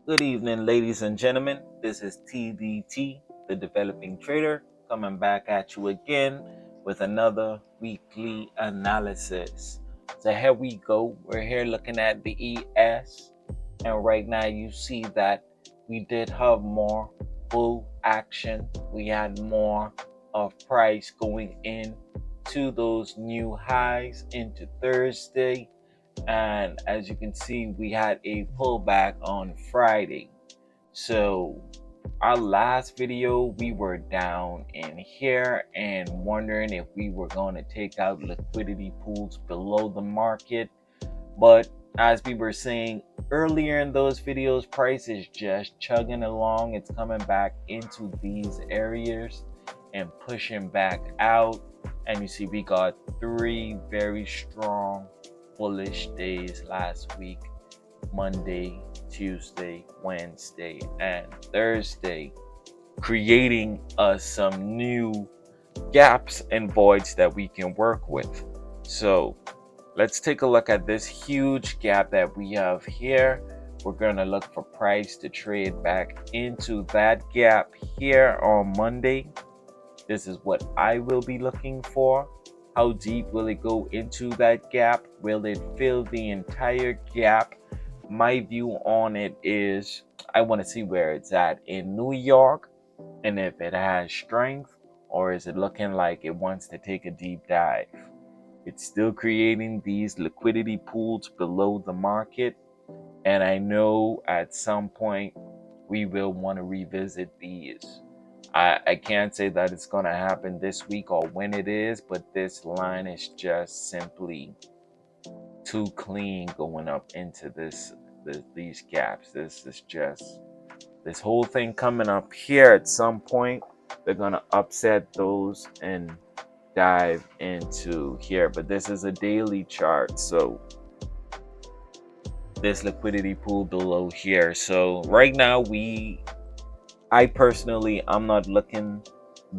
Good evening, ladies and gentlemen. This is TDT, the developing trader, coming back at you again with another weekly analysis. So here we go. We're here looking at the ES, and right now you see that we did have more bull action. We had more of price going in to those new highs into Thursday, and as you can see, we had a pullback on Friday. So our last video, we were down in here and wondering if we were going to take out liquidity pools below the market. But as we were saying earlier in those videos, price is just chugging along. It's coming back into these areas and pushing back out. And you see, we got three very strong bullish days last week: Monday, Tuesday, Wednesday, and Thursday, creating us some new gaps and voids that we can work with. So let's take a look at this huge gap that we have here. We're going to look for price to trade back into that gap here on Monday. This is what I will be looking for. How deep will it go into that gap? Will it fill the entire gap? My view on it is I want to see where it's at in New York and if it has strength, or is it looking like it wants to take a deep dive. It's still creating these liquidity pools below the market, and I know at some point we will want to revisit these. I can't say that it's going to happen this week or when it is, but this line is just simply too clean going up into these gaps. This is just this whole thing coming up here at some point. They're going to upset those and dive into here, but this is a daily chart, so this liquidity pool below here. So right now I personally, I'm not looking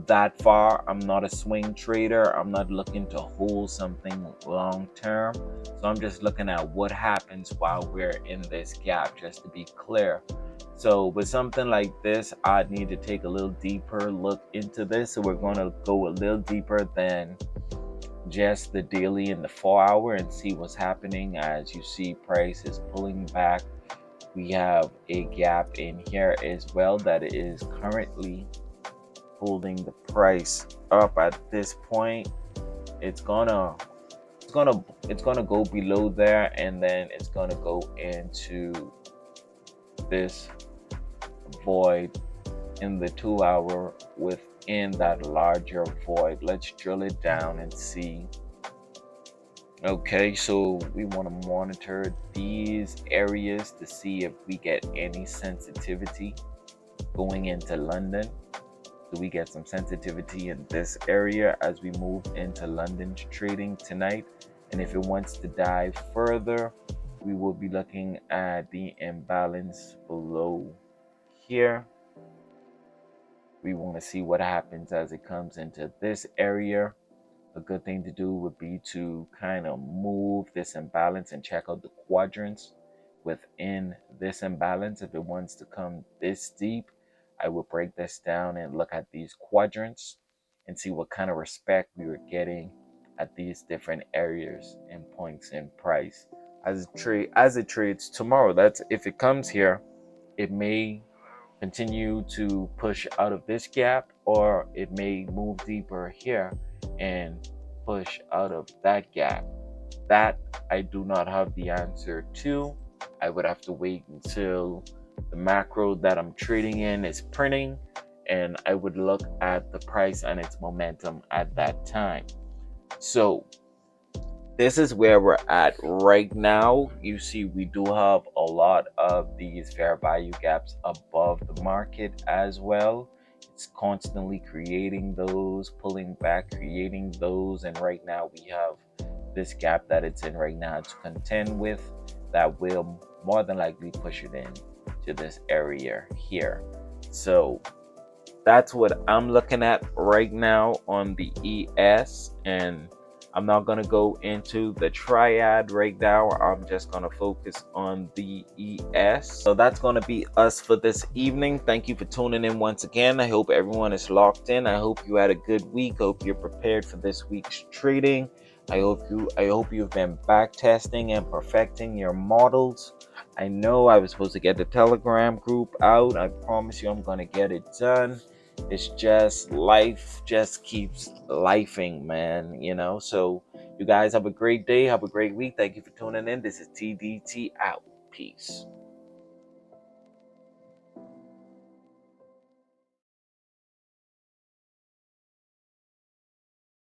that far. I'm not a swing trader. I'm not looking to hold something long term. So I'm just looking at what happens while we're in this gap, just to be clear. So with something like this, I'd need to take a little deeper look into this. So we're going to go a little deeper than just the daily and the 4 hour and see what's happening. As you see, price is pulling back. We have a gap in here as well that is currently holding the price up. At this point, it's gonna go below there, and then it's gonna go into this void in the 2 hour within that larger void. Let's drill it down and see. Okay, so we want to monitor these areas to see if we get any sensitivity going into London. Do we get some sensitivity in this area as we move into London trading tonight? And if it wants to dive further, we will be looking at the imbalance below here. We want to see what happens as it comes into this area. A good thing to do would be to kind of move this imbalance and check out the quadrants within this imbalance. If it wants to come this deep, I will break this down and look at these quadrants and see what kind of respect we were getting at these different areas and points in price as it trades tomorrow. That's if it comes here, it may continue to push out of this gap, or it may move deeper here and push out of that gap. That I do not have the answer to. I would have to wait until the macro that I'm trading in is printing, and I would look at the price and its momentum at that time. So this is where we're at right now. You see, we do have a lot of these fair value gaps above the market as well. It's constantly creating those, pulling back, creating those, and right now we have this gap that it's in right now to contend with that will more than likely push it in to this area here. So that's what I'm looking at right now on the ES, and I'm not going to go into the triad right now. I'm just going to focus on the ES. So that's going to be us for this evening. Thank you for tuning in once again. I hope everyone is locked in. I hope you had a good week. I hope you're prepared for this week's trading. I hope you've been back testing and perfecting your models. I know I was supposed to get the Telegram group out. I promise you I'm going to get it done. It's just life just keeps lifing, man, so you guys have a great day, have a great week. Thank you for tuning in. This is TDT out. Peace.